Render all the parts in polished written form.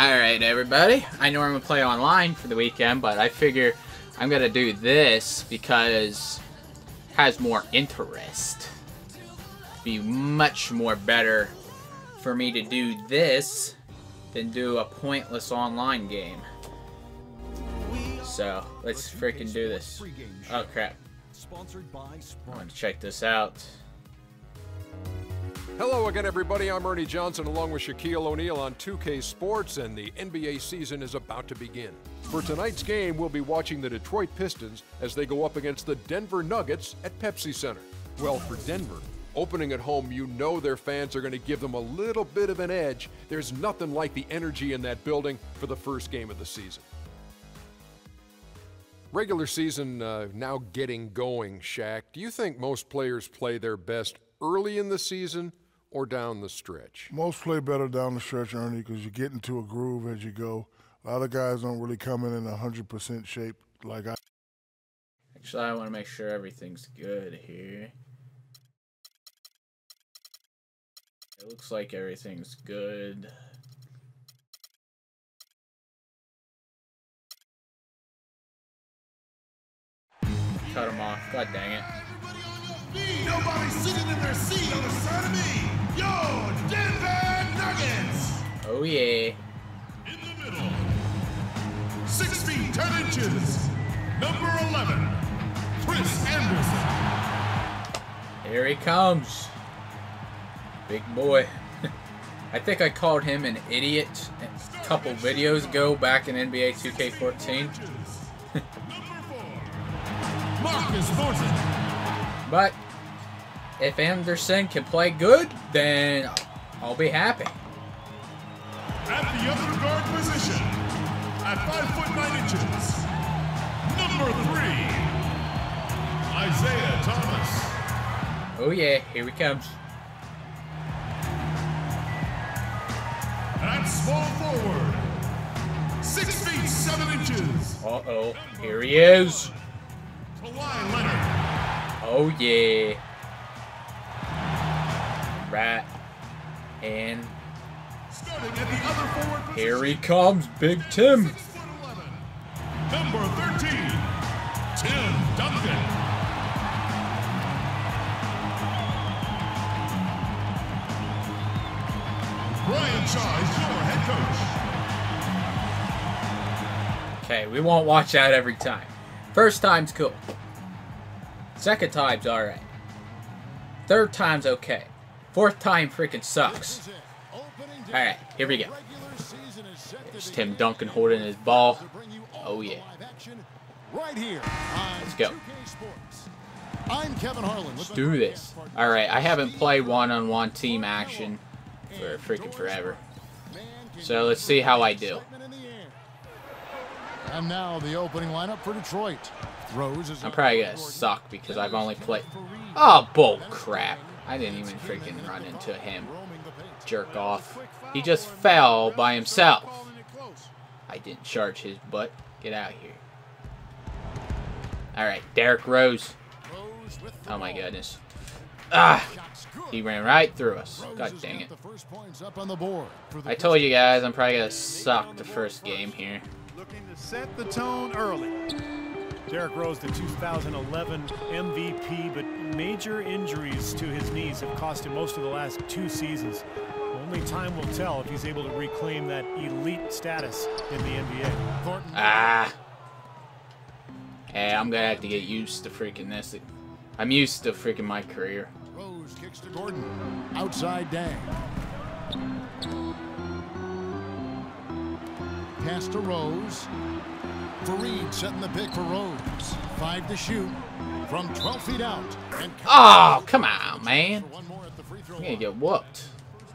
Alright everybody, I normally play online for the weekend, but I figure I'm gonna do this because it has more interest. It'd be much more better for me to do this than do a pointless online game. So, let's freaking do this. Oh crap. I want to check this out. Hello again, everybody. I'm Ernie Johnson along with Shaquille O'Neal on 2K Sports, and the NBA season is about to begin. For tonight's game, we'll be watching the Detroit Pistons as they go up against the Denver Nuggets at Pepsi Center. Well, for Denver, opening at home, you know their fans are going to give them a little bit of an edge. There's nothing like the energy in that building for the first game of the season. Regular season now getting going, Shaq. Do you think most players play their best early in the season or down the stretch? Most play better down the stretch, Ernie, because you get into a groove as you go. A lot of guys don't really come in 100% shape like I. Actually, I want to make sure everything's good here. It looks like everything's good. Cut him off. God dang it. Nobody's sitting in their seat on the side of me. Yo, Denver Nuggets. Oh yeah. In the middle. 6 feet 10 inches. Number 11, Chris Anderson. Here he comes. Big boy. I think I called him an idiot a couple videos ago back in NBA 2K14. Marcus Morton. But if Anderson can play good, then I'll be happy. At the other guard position, at 5'9" number 3, Isaiah Thomas. Oh yeah, here he comes. At small forward, 6 feet 7 inches. Uh-oh, here he is. Kawhi Leonard. Oh yeah. Right. And Starting at the other forward position, here he comes, Big Tim. 6'11", number 13, Tim Duncan. Brian Shaw is your head coach. Okay, we won't watch that every time. First time's cool. Second time's alright. Third time's okay. Fourth time freaking sucks. Alright, here we go. There's Tim Duncan holding his ball. Oh yeah. Let's go. Let's do this. Alright, I haven't played one-on-one team action for freaking forever. So let's see how I do. And now the opening lineup for Detroit. Rose is I'm probably gonna suck because I've only played. Oh, bull crap. I didn't even freaking run into him. Jerk off. He just fell by himself. I didn't charge his butt. Get out of here. Alright, Derrick Rose. Oh my goodness. Ah! He ran right through us. God dang it. I told you guys I'm probably gonna suck the first game here. Looking to set the tone early. Derrick Rose, the 2011 MVP, but major injuries to his knees have cost him most of the last 2 seasons. Only time will tell if he's able to reclaim that elite status in the NBA. Ah. Hey, I'm gonna have to get used to freaking this. I'm used to freaking my career. Rose kicks to Gordon. Outside Dang. Pass to Rose. Fareed setting the pick for Rose. 5 to shoot from 12 feet out. And oh, come on, man. I'm gonna get whooped.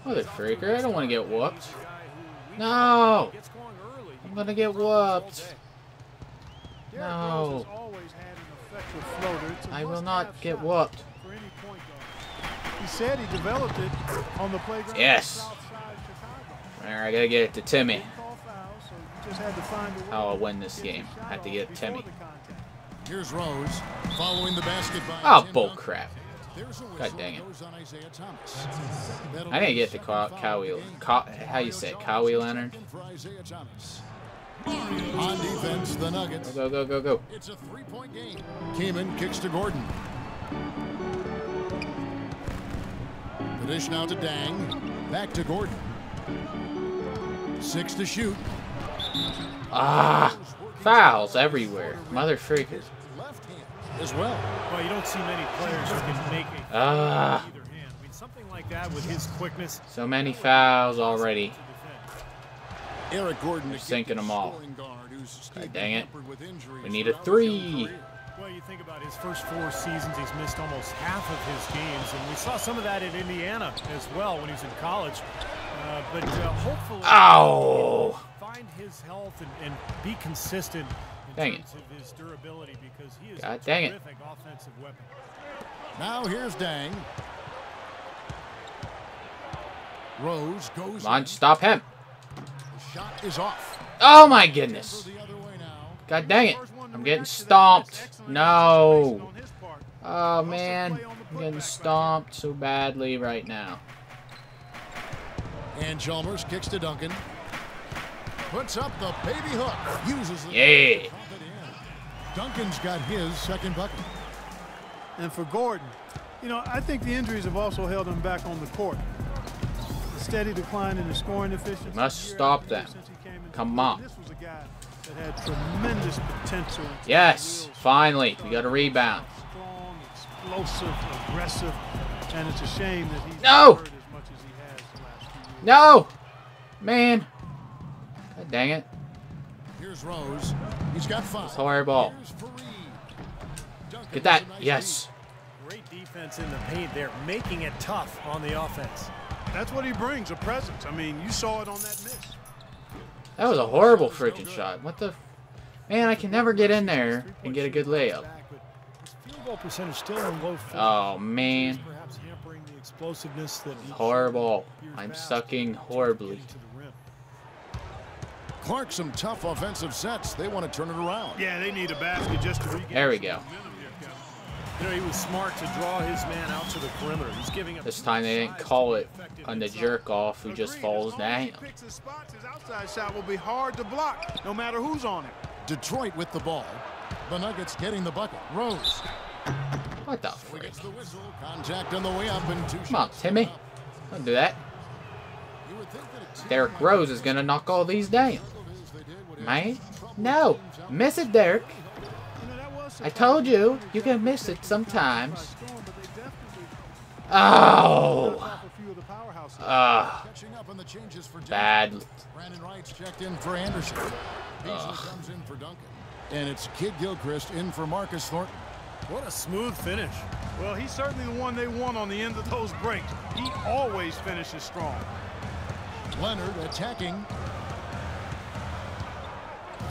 Mother freaker, I don't want to get whooped. No. I'm gonna get whooped. No. I will not get whooped. He said he developed it on the playground. Yes. Alright, I gotta get it to Timmy. How I'll win this game. I have to get Timmy. Here's Rose following the basket by Oh, bull crap. God dang it. I didn't get to Kawhi. How you say it? Kawhi Leonard? On defense, the Nuggets. Go, go, go, go. It's a 3-point game. Keeman kicks to Gordon. The dish now to Dang. Back to Gordon. 6 to shoot. Ah, fouls everywhere. Mother freakers. Left hand as well. Well, you don't see many players who can make it Ah. with either hand. I mean, something like that with his quickness. So many fouls already. Eric Gordon We're sinking them all. God dang it. We We need a 3. Well, you think about his first 4 seasons, he's missed almost half of his games, and we saw some of that in Indiana as well when he was in college. But hopefully, Ow! find his health and be consistent in Dang terms of his durability, because he is God a dang it. terrific offensive weapon. Now here's Dang. Rose goes. Come on, in. stop him. The shot is off. Oh my goodness. The other way now. God dang it. I'm getting stomped. No. Oh man. I'm getting stomped so badly right now. And Chalmers kicks to Duncan. Puts up the baby hook. Uses it. Yeah. Duncan's got his second bucket. And for Gordon, you know, I think the injuries have also held him back on the court. A steady decline in his scoring efficiency. Must stop them. Come on. This was a guy that had tremendous potential. Yes. Finally. We got a rebound. Strong, explosive, aggressive, and it's a shame that he's No! not hurt as much as he has the last few years. No. Man. God dang it. Here's Rose. He's got 5. It's horrible. Here's Fareed. Duncan Get that. with a nice Yes. Great defense in the paint there, making it tough on the offense. That's what he brings, a presence. I mean, you saw it on that miss. That was a horrible freaking shot. What the? Man, I can never get in there and get a good layup. His field goal percentage still in low 40s. Oh man. Perhaps hampering the explosiveness that he Horrible. years I'm past. sucking horribly. Getting to the rim. Clark, some tough offensive sets. They want to turn it around. Yeah, they need a basket just to regain. There we go. You know, he was smart to draw his man out to the perimeter. He's giving up. This time they didn't call it on the jerk off who just falls down. He picks his spots, his outside shot will be hard to block, no matter who's on it. Detroit with the ball. The Nuggets getting the bucket. Rose. What the frick? Gets the whistle. Contact on the way up and 2 Come on, shots. Timmy. Don't do that. You would think that a team Derrick Rose is gonna knock all these down. as they did would have Man, no. Miss it, Derrick. I told you, you can miss it sometimes. Oh. catching up on the changes for Denver. Bad. Brandon Wright's checked in for Anderson. Beasley comes in for Duncan. And it's Kid Gilchrist in for Marcus Thornton. What a smooth finish. Well, he's certainly the one they want on the end of those breaks. He always finishes strong. Leonard attacking.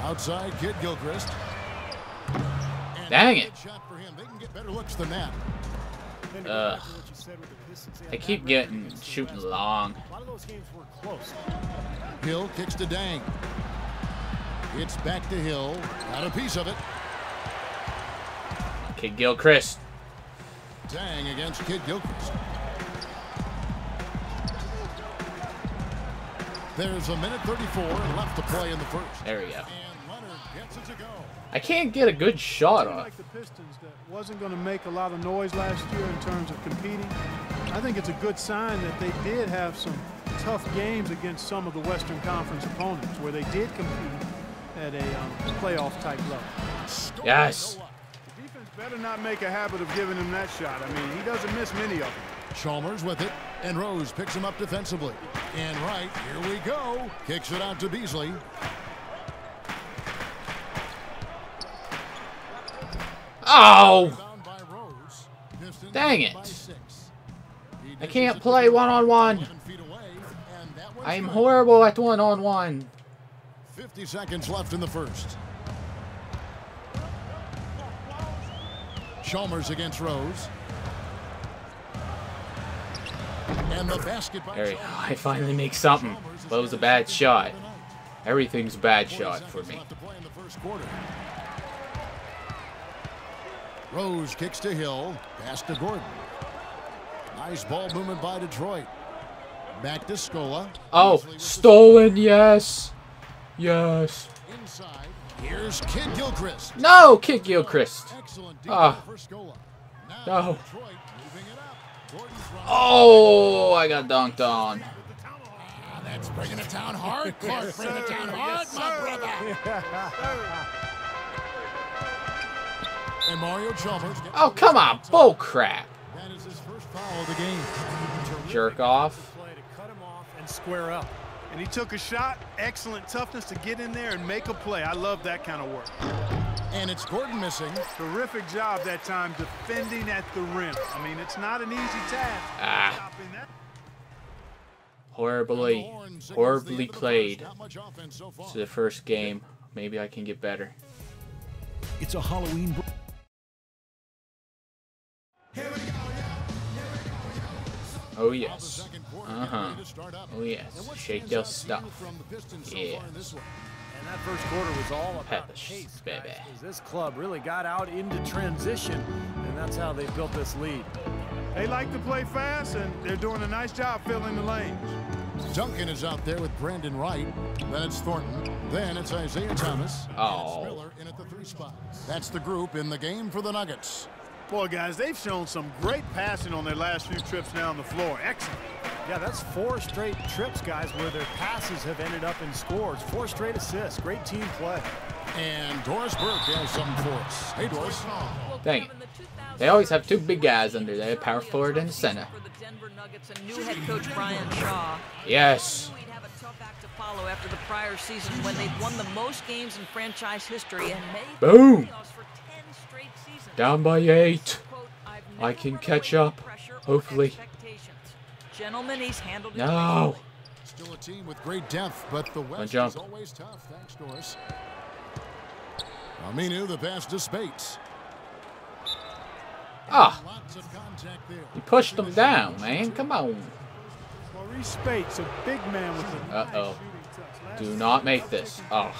Outside, Kid Gilchrist. And Dang a it. good shot for him. They can get better looks than that. Ugh. I keep getting shooting long. A lot of those games were close. Hill kicks to Dang. It's back to Hill. Got a piece of it. Kid Gilchrist. Dang against Kid Gilchrist. There's a minute 34 left to play in the first. There we go. And Leonard gets it to go. I can't get a good shot Team off. like the Pistons that wasn't going to make a lot of noise last year in terms of competing. I think it's a good sign that they did have some tough games against some of the Western Conference opponents where they did compete at a playoff type level. Yes. The defense better not make a habit of giving him that shot. I mean, he doesn't miss many of them. Chalmers with it, and Rose picks him up defensively. And right, here we go. Kicks it out to Beasley. Oh! Rebound by Rose. Pistons Dang by it. 6. He I dishes can't it play to one-on-one. 11 feet away, and that one's I'm good. horrible at one-on-one. 50 seconds left in the first. Chalmers against Rose. And the basket by There we go. Chalmers. I finally make something. That was a bad shot. Everything's a bad 40 shot seconds for me. left to play in the first quarter. Rose kicks to Hill. Pass to Gordon. Nice ball movement by Detroit. Back to Scola. Oh, stolen, yes. Yes. Inside. Here's Kid Gilchrist. No, Kid Gilchrist. Excellent Ah. for Scola. Now No. Detroit moving it up. Gordon's running. Oh, I got dunked on. That's bringing it down hard. Clark bringing it down hard, my brother. And Mario Chalmers. Oh, come on. Bull crap. That is his first foul of the game. Jerk off. Play to cut him off and square up. And he took a shot. Excellent toughness to get in there and make a play. I love that kind of work. And it's Gordon missing. Terrific job that time defending at the rim. I mean, it's not an easy task. Ah. Stopping that. Horribly played. It's the first game. Maybe I can get better. It's a Halloween. Oh yes. Oh yes. Shake their stuff. Yeah. And that first quarter was all about Peppers, pace, baby. guys, 'cause this club really got out into transition, and that's how they built this lead. They like to play fast, and they're doing a nice job filling the lanes. Duncan is out there with Brandon Wright. Then it's Thornton. Then it's Isaiah Thomas. Oh. Miller in at the 3 spot. That's the group in the game for the Nuggets. Boy, guys, they've shown some great passing on their last few trips down the floor. Excellent. Yeah, that's 4 straight trips, guys, where their passes have ended up in scores. 4 straight assists. Great team play. And Doris Burke has something for us. Hey, Doris. Dang it. They always have 2 big guys under there, power forward and center. For the Denver Nuggets and new head coach Brian Shaw. Yes. We'd have a tough act to follow after the prior season when they'd won the most games in franchise history and made Boom. the playoffs for 10 straight seasons. Down by 8. Quote, "I've I never can run catch away from up, pressure or hopefully. expectations." Gentlemen, he's handled it. No. Still a team with great depth, but the West jump. is always tough. Thanks, Doris. Aminu, the pass to Spates. Ah. Lots of contact there. You pushed them down, man. Come on. Maurice Spates, a big man with a Uh-oh. nice shooting touch. Do not make this. Oh,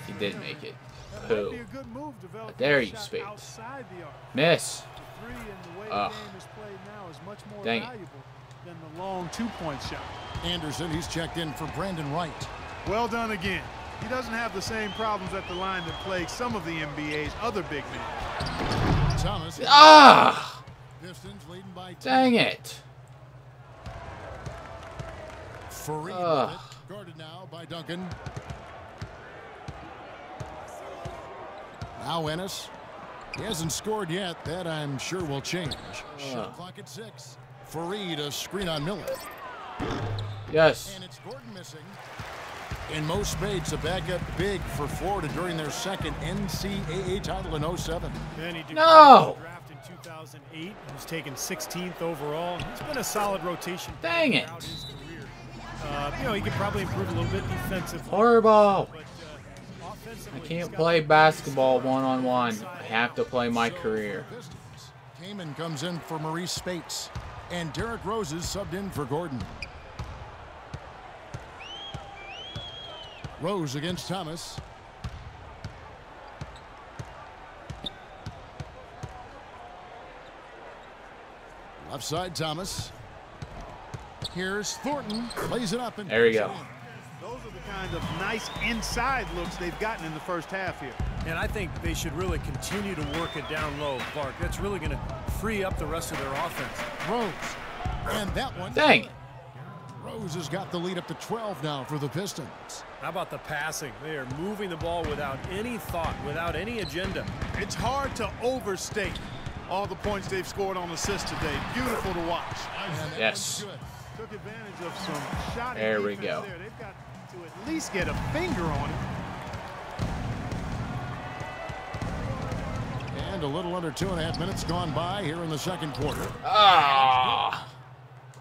he did make it. That might be Pooh. a good move, developing Dare a you, shot Spates. outside the arc. Miss. The three and the way Ugh. the game is played now is much more Dang it. valuable than the long 2-point shot. Anderson, he's checked in for Brandon Wright. Well done again. He doesn't have the same problems at the line that plague some of the NBA's other big men. Thomas. Ah! Pistons leading by 10. Dang it. Fareed Ugh. with it. Guarded now by Duncan. Now Ennis. He hasn't scored yet. That I'm sure will change. Shot clock at 6. Fareed, a screen on Miller. Yes. And it's Gordon missing. And Mo Spates, a backup big for Florida during their second NCAA title in 07. Then he No. draft in 2008. He was taken 16th overall. He's been a solid rotation Dang it. throughout his career. You know, he could probably improve a little bit defensively. Horrible. But offensively, I he's can't got play the- basketball one-on-one. I have to play my career. Kamen comes in for Maurice Spates. And Derrick Rose is subbed in for Gordon. Rose against Thomas. Left side, Thomas. Here's Thornton. Plays it up. And There we go. Those are the kind of nice inside looks they've gotten in the first half here. And I think they should really continue to work it down low, Clark. That's really going to free up the rest of their offense. Rose. And that one. Dang it. Rose has got the lead up to 12 now for the Pistons. How about the passing? They are moving the ball without any thought, without any agenda. It's hard to overstate all the points they've scored on assists today. Beautiful to watch. And that Yes. one's good. Took advantage of some shot. There we go. There. They've got to at least get a finger on it. And a little under 2.5 minutes gone by here in the second quarter. Ah!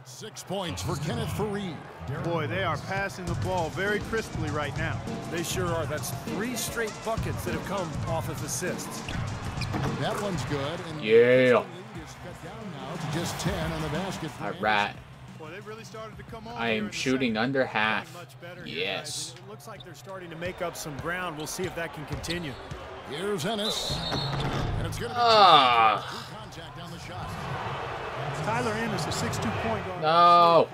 6 points for Kenneth Fareed. Boy, they are passing the ball very crisply right now. They sure are. That's 3 straight buckets that have come off of assists. That one's good. And Yeah. the lead is cut down now to just 10 on the basket. for All right. Boy, they really started to come on. I here am in the shooting second. under half. Much better here, Yes. guys. It looks like they're starting to make up some ground. We'll see if that can continue. Here's Ennis. And it's going to be Ah. through contact on the shot. Tyler Ennis, a 6'2" point guard. No.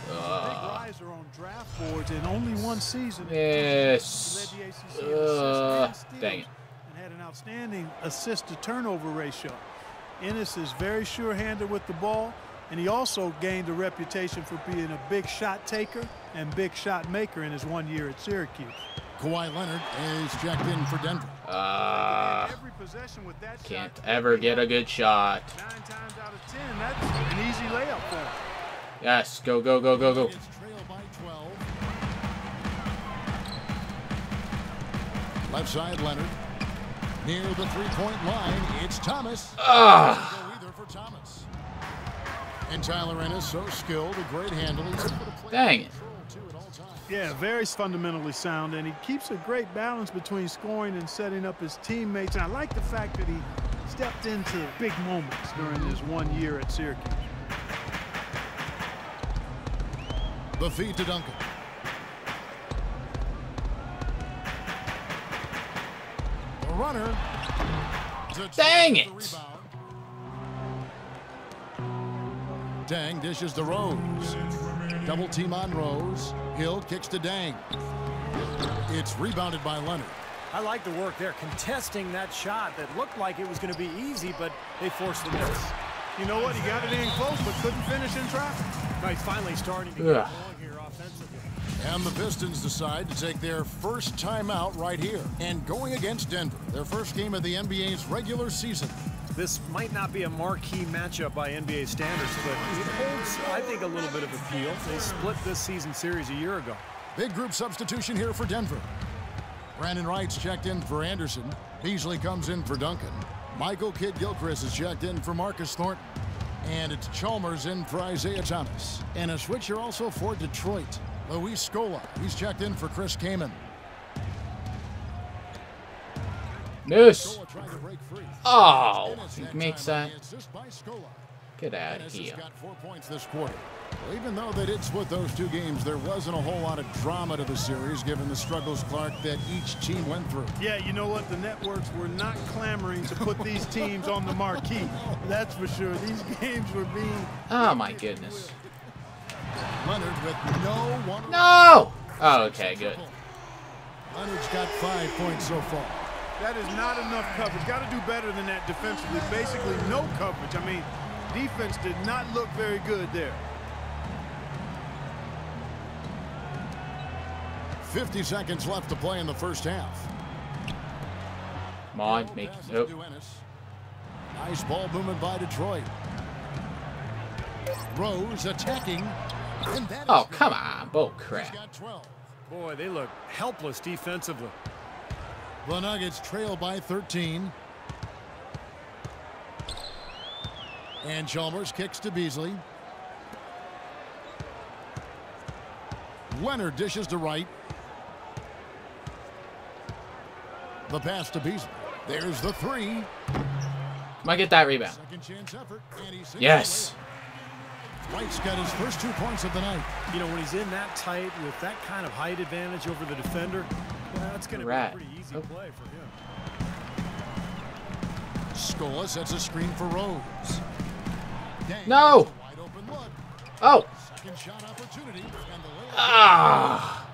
Big riser on draft boards in only one season. Yes. Led the ACC in assists and Dang it. steals and had an outstanding assist-to-turnover ratio. Ennis is very sure-handed with the ball, and he also gained a reputation for being a big shot taker and big shot maker in his 1 year at Syracuse. Kawhi Leonard is checked in for Denver. Every possession with that Can't shot, ever get a good shot. 9 times out of 10, that's an easy layup for him. Yes, go, go, go, go, go. It's trailed by 12. Left side, Leonard. Near the three-point line, it's Thomas. Ah. Go either for Thomas. And Tyler Ennis, so skilled, a great handle. He's able to play Dang it. control, too, at all times. Yeah, very fundamentally sound, and he keeps a great balance between scoring and setting up his teammates. And I like the fact that he stepped into big moments during his 1 year at Syracuse. The feed to Duncan. The runner. Dang it. Dang dishes to Rose. Double team on Rose. Hill kicks to Dang. It's rebounded by Leonard. I like the work there, contesting that shot that looked like it was going to be easy, but they forced the miss. You know what? He got it in close, but couldn't finish in traffic. Now he's finally starting to get Ugh. going here offensively. And the Pistons decide to take their first timeout right here. And going against Denver, their first game of the NBA's regular season. This might not be a marquee matchup by NBA standards, but it holds, I think, a little bit of appeal. They split this season series a year ago. Big group substitution here for Denver. Brandon Wright's checked in for Anderson. Beasley comes in for Duncan. Michael Kidd-Gilchrist is checked in for Marcus Thornton. And it's Chalmers in for Isaiah Thomas. And a switch here also for Detroit. Luis Scola, he's checked in for Chris Kaman. Miss. Scola trying to break free. Oh, Ennis he that makes time on that. the assist by Scola. Get out of Ennis here. has got 4 points this quarter. Well, even though they did split those two games, there wasn't a whole lot of drama to the series, given the struggles, Clark, that each team went through. Yeah, you know what? The networks were not clamoring to put these teams on the marquee. That's for sure. These games were being... Oh, my goodness. Leonard with no one. No! Oh, okay, good. Leonard's got 5 points so far. That is not enough coverage. Got to do better than that defensively. Basically, no coverage. I mean, defense did not look very good there. 50 seconds left to play in the first half. Come on, make Pass nope. to Ennis. Nice ball movement by Detroit. Rose attacking. And that Oh, is good. come on. Bull He's crap. got 12. Boy, they look helpless defensively. The Nuggets trail by 13. And Chalmers kicks to Beasley. Leonard dishes to Wright. The pass to Beasley. There's the three. Might get that rebound. Second chance effort. And he sinks Yes. away. Wright's got his first 2 points of the night. You know, when he's in that tight with that kind of height advantage over the defender, that's going to be a Rat. pretty easy Oh. play for him. Scola sets a screen for Rose. Dang, No. that's a wide open look. Oh. Second shot opportunity. And the layup. Ah.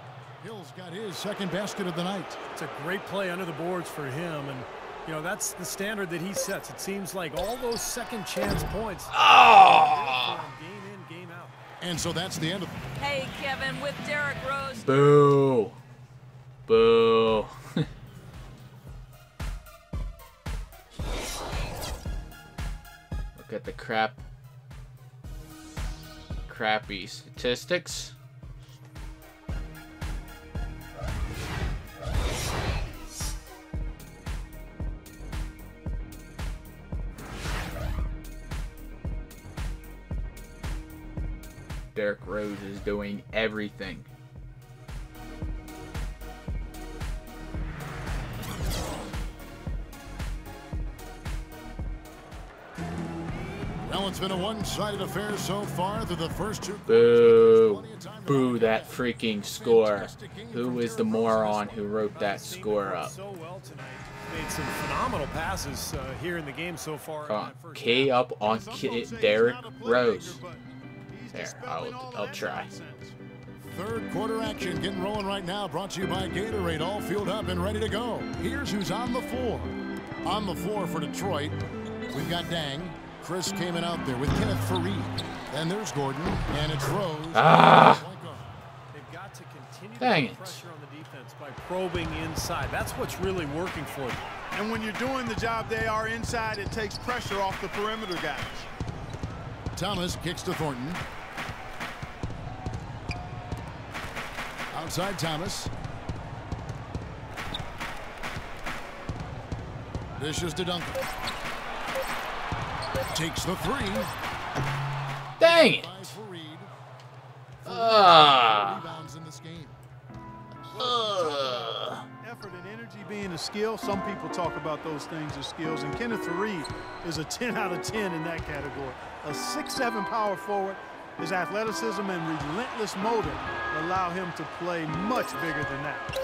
Hill's got his second basket of the night. It's a great play under the boards for him, and you know that's the standard that he sets. It seems like all those second chance points. Oh. Game in, game out. And so that's the end of Hey, Kevin, with Derrick Rose. Boo. Boo. Look at the crappy statistics. Derrick Rose is doing everything. Well, it's been a one-sided affair so far through the first two. Boo. Plenty of time to boo that freaking score. Who is the moron who wrote that score up? So well tonight. Made some phenomenal passes here in the game so far. Come on. K up on Derrick Rose. There, I'll try. Third quarter action getting rolling right now. Brought to you by Gatorade. All fueled up and ready to go. Here's who's on the floor. On the floor for Detroit, we've got Dang. Chris came in out there with Kenneth Fareed. Then there's Gordon, and it's Rose. They've got to continue Dang the it. pressure on the defense by probing inside. That's what's really working for them. And when you're doing the job they are inside, it takes pressure off the perimeter guys. Thomas kicks to Thornton. Outside Thomas. Dishes to Duncan. Takes the three. Dang it! Rebounds in this game. Effort and energy being a skill. Some people talk about those things as skills, and Kenneth Fareed is a 10 out of 10 in that category. A 6'7" power forward. His athleticism and relentless motor allow him to play much bigger than that.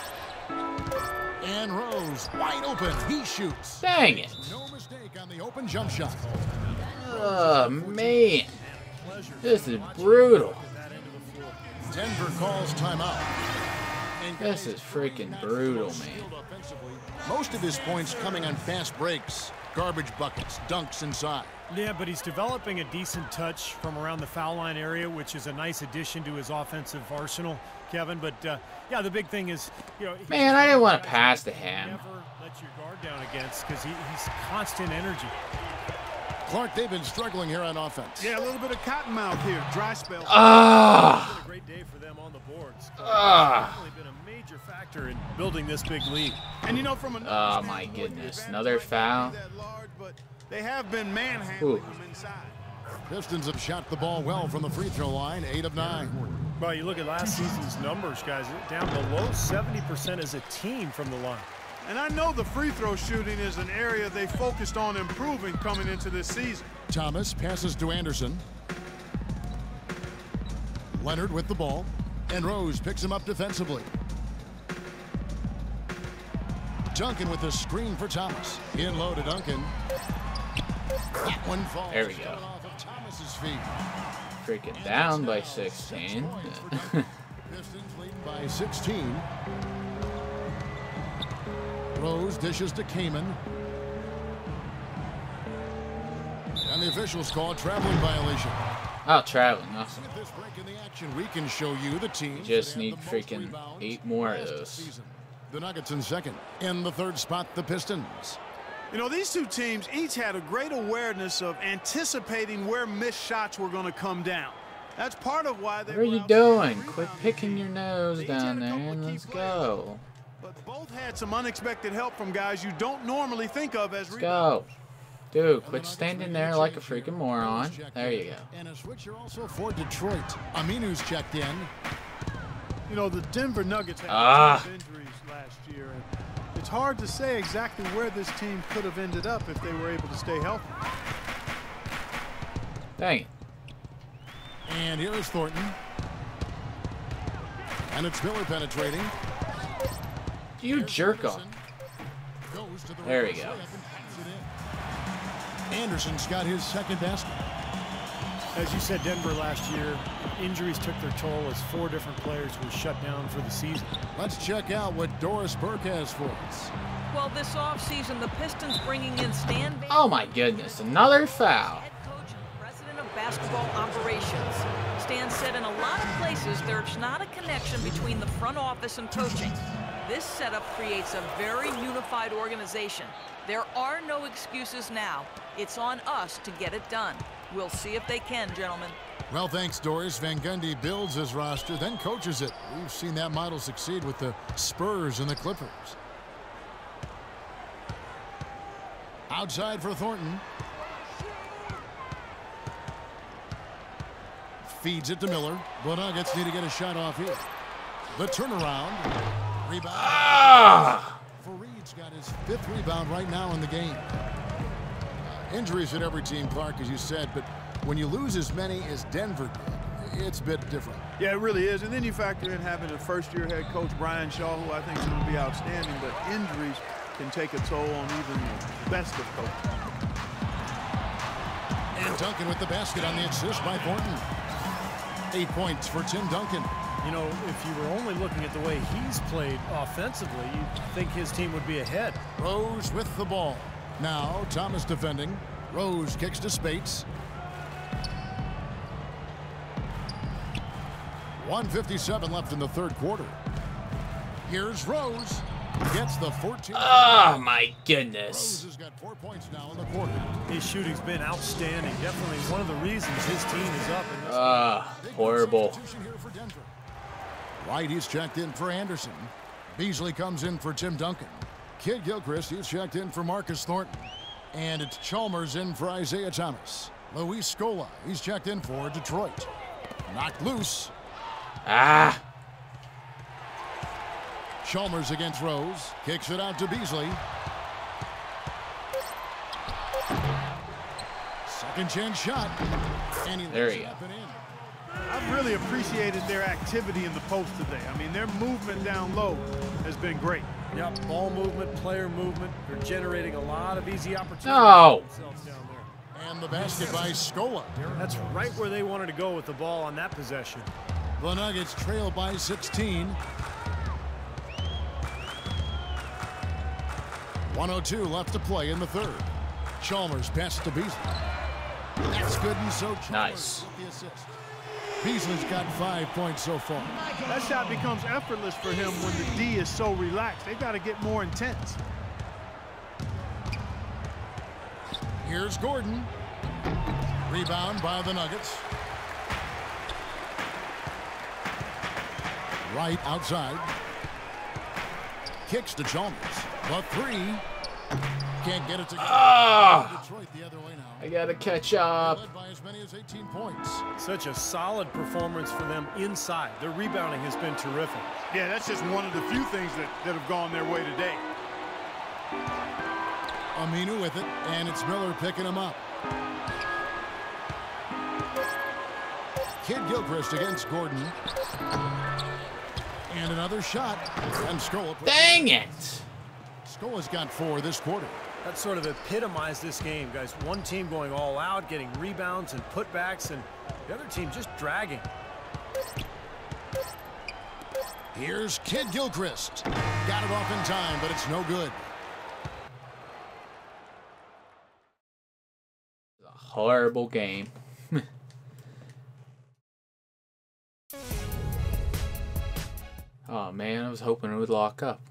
And Rose wide open. He shoots. Dang it! No mistake on the open jump shot. Oh man, this is brutal. Denver calls timeout. This is freaking brutal, man. Most of his points coming on fast breaks, garbage buckets, dunks inside. Yeah, but he's developing a decent touch from around the foul line area, which is a nice addition to his offensive arsenal, Kevin. But yeah, the big thing is, you know, Man, I didn't want to pass to him. never let your guard down against because he's constant energy. Clark, they've been struggling here on offense. Yeah, a little bit of cottonmouth here. Dry spell. It's been a great day for them on the boards. Definitely been a major factor in building this big lead. And you know, from a Oh my goodness, another foul. But they have been manhandling them inside. Pistons have shot the ball well from the free throw line, 8 of 9. Well, you look at last season's numbers, guys, down below 70% as a team from the line. And I know the free throw shooting is an area they focused on improving coming into this season. Thomas passes to Anderson. Leonard with the ball. And Rose picks him up defensively. Duncan with the screen for Thomas. In low to Duncan. That one falls. There we go. Off of Thomas's feet. Freaking down by 16. Pistons leading by 16. Rose dishes to Kamen. And the officials call a traveling violation. Oh, traveling, awesome. With this break in the action, we can show you the teams Just that need have the most freaking rebounds 8 more of last those. season. The Nuggets in second. In the third spot, the Pistons. You know, these two teams each had a great awareness of anticipating where missed shots were going to come down. That's part of why they What are you were doing? outstanding Quit rebounding. picking your nose They each down had a there couple and of key let's players. go. But both had some unexpected help from guys you don't normally think of as Let's rebounders. go. Dude, quit standing there like a freaking moron. There you go. And a switcher also for Detroit. Aminu's checked in. You know, the Denver Nuggets had Ah. some injuries last year. And it's hard to say exactly where this team could have ended up if they were able to stay healthy. Dang it. And here is Thornton. And it's Miller penetrating. You jerk off. Goes to the There we right go. side and puts it in. Anderson's got his second basket. As you said, Denver last year, injuries took their toll as 4 different players were shut down for the season. Let's check out what Doris Burke has for us. Well, this offseason, the Pistons bringing in Stan Van Oh my goodness, another foul. head coach and president of basketball operations. Stan said in a lot of places there's not a connection between the front office and coaching. This setup creates a very unified organization. There are no excuses now. It's on us to get it done. We'll see if they can, gentlemen. Well, thanks, Doris. Van Gundy builds his roster, then coaches it. We've seen that model succeed with the Spurs and the Clippers. Outside for Thornton. Feeds it to Miller. The Nuggets need to get a shot off here. The turnaround. Rebound. Fareed's got his 5th rebound right now in the game. Injuries at every team, Clark, as you said, but when you lose as many as Denver did, it's a bit different. Yeah, it really is. And then you factor in having a first-year head coach, Brian Shaw, who I think is going to be outstanding, but injuries can take a toll on even the best of coaches. And Duncan with the basket on the assist by Thornton. 8 points for Tim Duncan. You know, if you were only looking at the way he's played offensively, you'd think his team would be ahead. Rose with the ball. Now Thomas defending. Rose kicks to Spates. 1:57 left in the third quarter. Here's Rose. Gets the 14. Oh, my goodness. Rose has got 4 points now in the quarter. His shooting's been outstanding. Definitely one of the reasons his team is up in this Horrible. Here for Denver. Wright, he's checked in for Anderson. Beasley comes in for Tim Duncan. Kid Gilchrist, he's checked in for Marcus Thornton. And it's Chalmers in for Isaiah Thomas. Luis Scola, he's checked in for Detroit. Knocked loose. Ah. Chalmers against Rose. Kicks it out to Beasley. Second chance shot. And he There lays you it go. up and in. I've really appreciated their activity in the post today. I mean, their movement down low has been great. Yep, ball movement, player movement. They're generating a lot of easy opportunities No. for themselves down there. And the basket by Scola. That's right where they wanted to go with the ball on that possession. The Nuggets trail by 16. 1:02 left to play in the third. Chalmers passes to Beasley. That's good, and so Chalmers Nice. with the assist. Beasley's got 5 points so far. That shot becomes effortless for him when the D is so relaxed. They've got to get more intense. Here's Gordon. Rebound by the Nuggets. Right outside. Kicks to Chalmers. The three. Can't get it together. Detroit the other way now. I gotta catch up. Led by as many as 18 points. Such a solid performance for them inside. Their rebounding has been terrific. Yeah, that's just one of the few things that have gone their way today. Aminu with it, and it's Miller picking him up. Kid Gilchrist against Gordon. And another shot. And Scola. Dang it. Scola's got 4 this quarter. That sort of epitomized this game, guys. One team going all out, getting rebounds and putbacks, and the other team just dragging. Here's Kid Gilchrist. Got it off in time, but it's no good. A horrible game. Oh man, I was hoping it would lock up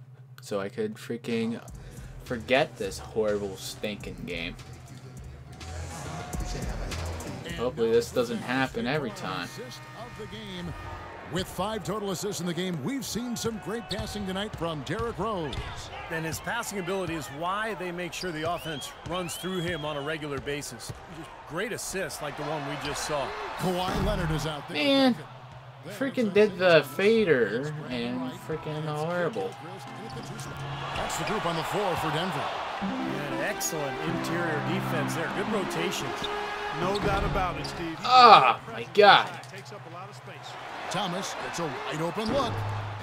so I could freaking forget this horrible stinking game. Hopefully this doesn't happen every time. With 5 total assists in the game, we've seen some great passing tonight from Derrick Rose. And his passing ability is why they make sure the offense runs through him on a regular basis. Just great assists like the one we just saw. Kawhi Leonard is out there. Man, freaking did the fader and freaking horrible. That's the group on the floor for Denver. And excellent interior defense there. Good rotations. No doubt about it, Steve. Oh my God. Takes up a lot of space. Thomas, it's a wide open look.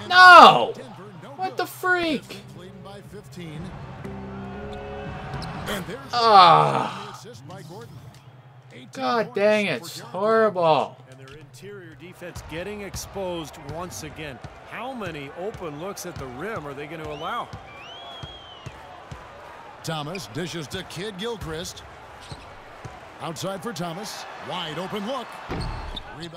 And No! Denver, no What good. the freak? Pistons leading by 15. And there's Ah. the assist by Gordon. 18 God points dang, for it's Derrick horrible. And their interior defense getting exposed once again. How many open looks at the rim are they going to allow? Thomas dishes to Kid Gilchrist. Outside for Thomas. Wide open look. Rebound.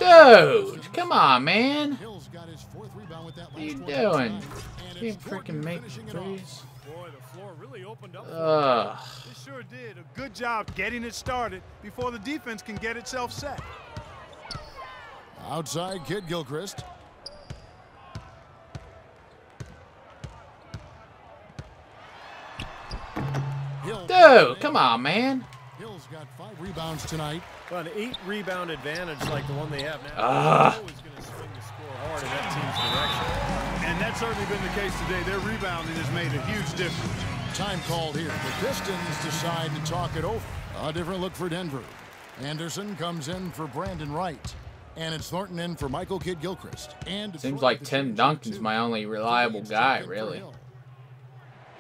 Dude, come on, man. Hill's got his 4th rebound with that What are you last one. doing? And Can't it's Gordon freaking make finishing it off. threes. Boy, the floor really opened up. Ugh. It sure did. A good job getting it started before the defense can get itself set. Outside Kid Gilchrist. Hill- Dude, come on, man. Hill's got 5 rebounds tonight. Well, an 8-rebound advantage like the one they have now. Ah. Always going to swing the score hard in that team's direction. And that's certainly been the case today. Their rebounding has made a huge difference. Time called here. The Pistons decide to talk it over. A different look for Denver. Anderson comes in for Brandon Wright. And it's Thornton in for Michael Kidd-Gilchrist. And Seems like Tim Duncan's my only reliable guy, really.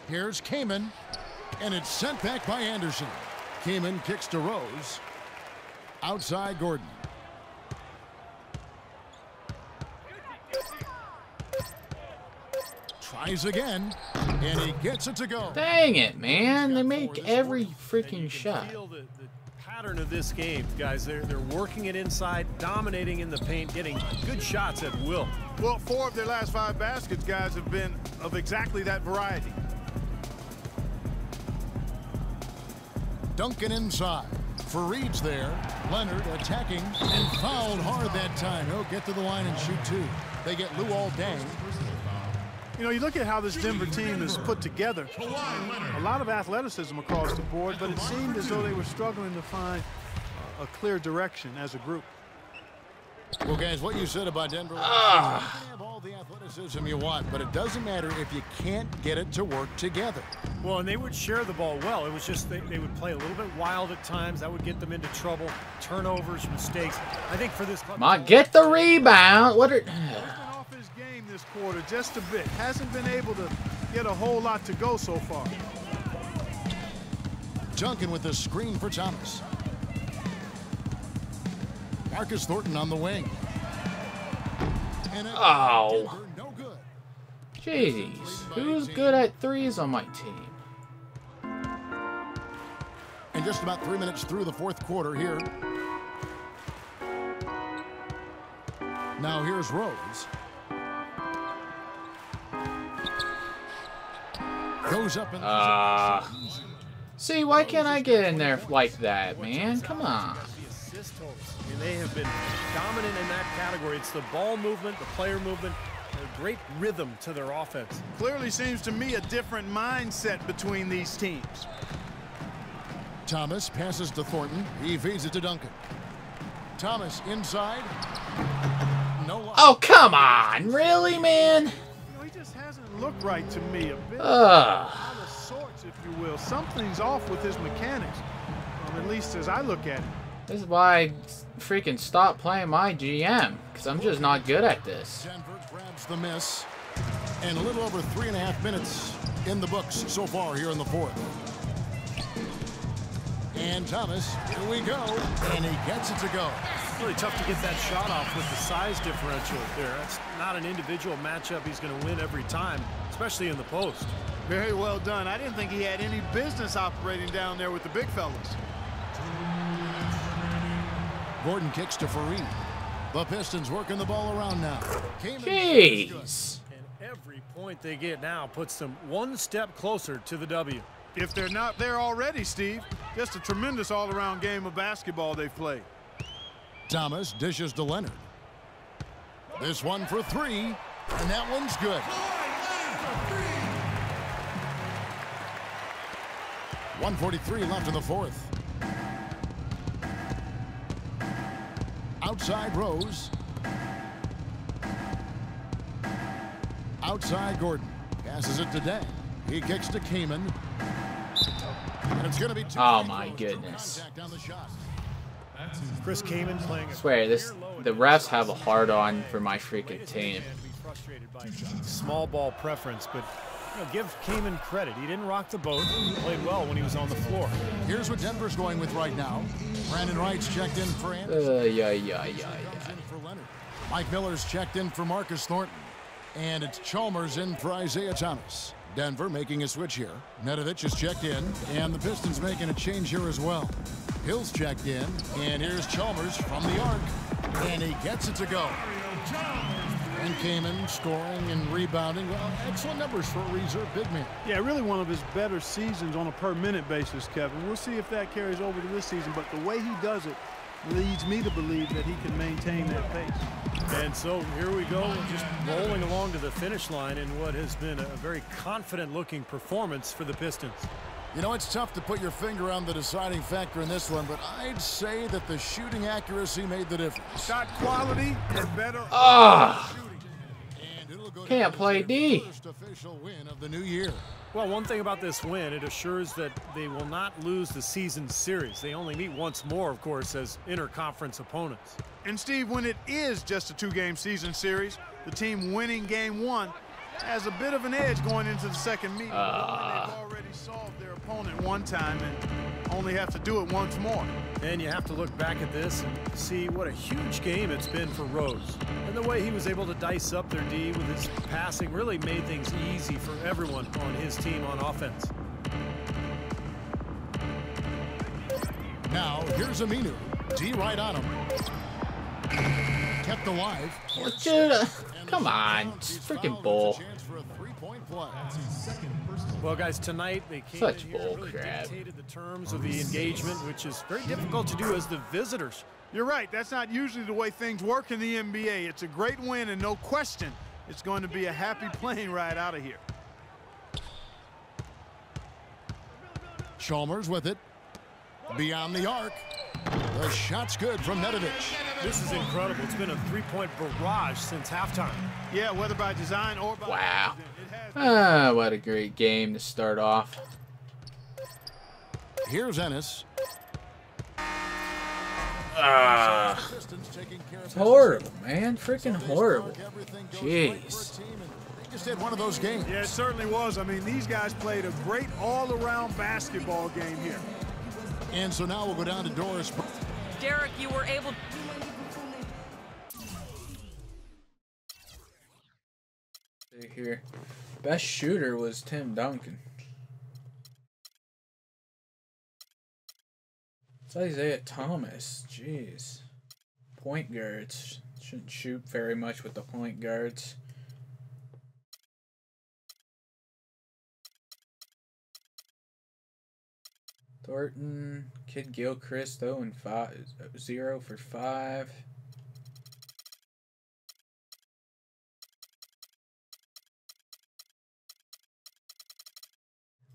Here's Kaman, and it's sent back by Anderson. Kaman kicks to Rose. Outside Gordon. Tries again, and he gets it to go. Dang it, man. They make every freaking shot. The pattern of this game, guys, they're working it inside, dominating in the paint, getting good shots at will. Well, 4 of their last 5 baskets, guys, have been of exactly that variety. Duncan inside. Fareed's there. Leonard attacking and fouled hard that time. He'll get to the line and shoot 2. They get Luol Deng. You know, you look at how this Denver team is put together. A lot of athleticism across the board, but it seemed as though they were struggling to find a clear direction as a group. Well, guys, what you said about Denver, you can have all the athleticism you want, but it doesn't matter if you can't get it to work together. Well, and they would share the ball well. It was just they would play a little bit wild at times. That would get them into trouble. Turnovers, mistakes. I think for this club, Might get the rebound. What are... Off his game this quarter just a bit. Hasn't been able to get a whole lot to go so far. Duncan with the screen for Thomas. Marcus Thornton on the wing. And Oh. no good. Jeez. Who's good at threes on my team? And just about 3 minutes through the 4th quarter here. Now here's Rose. Goes up and See, why can't I get in there like that, man? Come on. the assist totals. I mean, they have been dominant in that category. It's the ball movement, the player movement, a great rhythm to their offense. Clearly seems to me a different mindset between these teams. Thomas passes to Thornton. He feeds it to Duncan. Thomas inside. No luck. Oh, come on. Really, man? You know, he just hasn't looked right to me. A bit Ugh. out of sorts, if you will. Something's off with his mechanics, at least as I look at it. This is why I freaking stopped playing MyGM, because I'm just not good at this. Denver grabs the miss. And a little over 3.5 minutes in the books so far here in the 4th. And Thomas, here we go. And he gets it to go. Really tough to get that shot off with the size differential there. That's not an individual matchup he's going to win every time, especially in the post. Very well done. I didn't think he had any business operating down there with the big fellas. Gordon kicks to Fareed. The Pistons working the ball around now. Jeez. And every point they get now puts them one step closer to the W. If they're not there already, Steve, just a tremendous all-around game of basketball they've played. Thomas dishes to Leonard. This one for 3, and that one's good. 1:43 left in the 4th. Outside Rose. Outside Gordon. Passes it to Deng. He kicks to Kaman. And it's going to be Oh my goodness. contact on the shot. Chris Kaman playing I swear, the refs have a hard-on for my freaking team. frustrated by small ball preference, but you know, give Kaman credit. He didn't rock the boat. He played well when he was on the floor. Here's what Denver's going with right now. Brandon Wright's checked in for Anderson. For Leonard. Mike Miller's checked in for Marcus Thornton. And it's Chalmers in for Isaiah Thomas. Denver making a switch here. Nedovic is checked in, and the Pistons making a change here as well. Hill's checked in, and here's Chalmers from the arc, and he gets it to go. And Kaman scoring and rebounding. Well, excellent numbers for a reserve big man. Yeah, really one of his better seasons on a per-minute basis, Kevin. We'll see if that carries over to this season, but the way he does it leads me to believe that he can maintain that pace. And so here we go, just rolling along to the finish line in what has been a very confident-looking performance for the Pistons. You know, it's tough to put your finger on the deciding factor in this one, but I'd say that the shooting accuracy made the difference. Shot quality and better shooting. And it'll go can't play D. First official win of the new year. Well, one thing about this win, it assures that they will not lose the season series. They only meet once more, of course, as interconference opponents. And Steve, when it is just a 2-game season series, the team winning game 1 has a bit of an edge going into the second meeting. They've already solved their opponent one time and only have to do it once more. And you have to look back at this and see what a huge game it's been for Rose. And the way he was able to dice up their D with his passing really made things easy for everyone on his team on offense. Now, here's Aminu. D right on him. Kept alive. Dude, come on. Freaking bull. Well, guys, tonight they came Such in here bull and really crap. dictated the terms of the engagement, which is very difficult to do as the visitors. You're right. That's not usually the way things work in the NBA. It's a great win, and no question, it's going to be a happy plane ride out of here. Chalmers with it. Beyond the arc. The shot's good from Nedovic. This is incredible. It's been a three-point barrage since halftime. Yeah, whether by design or by Wow. accident, it has What a great game to start off. Here's Ennis. It's horrible, man. Freaking horrible. Jeez. They just had one of those games. Yeah, it certainly was. I mean, these guys played a great all-around basketball game here. And so now we'll go down to Doris. Derrick, you were able. Here, best shooter was Tim Duncan. It's Isaiah Thomas. Jeez. Point guards shouldn't shoot very much with the point guards. Thornton, Kid Gilchrist 0 for 5.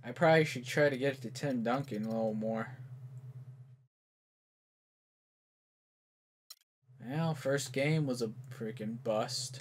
I probably should try to get it to Tim Duncan a little more. Well, first game was a freaking bust.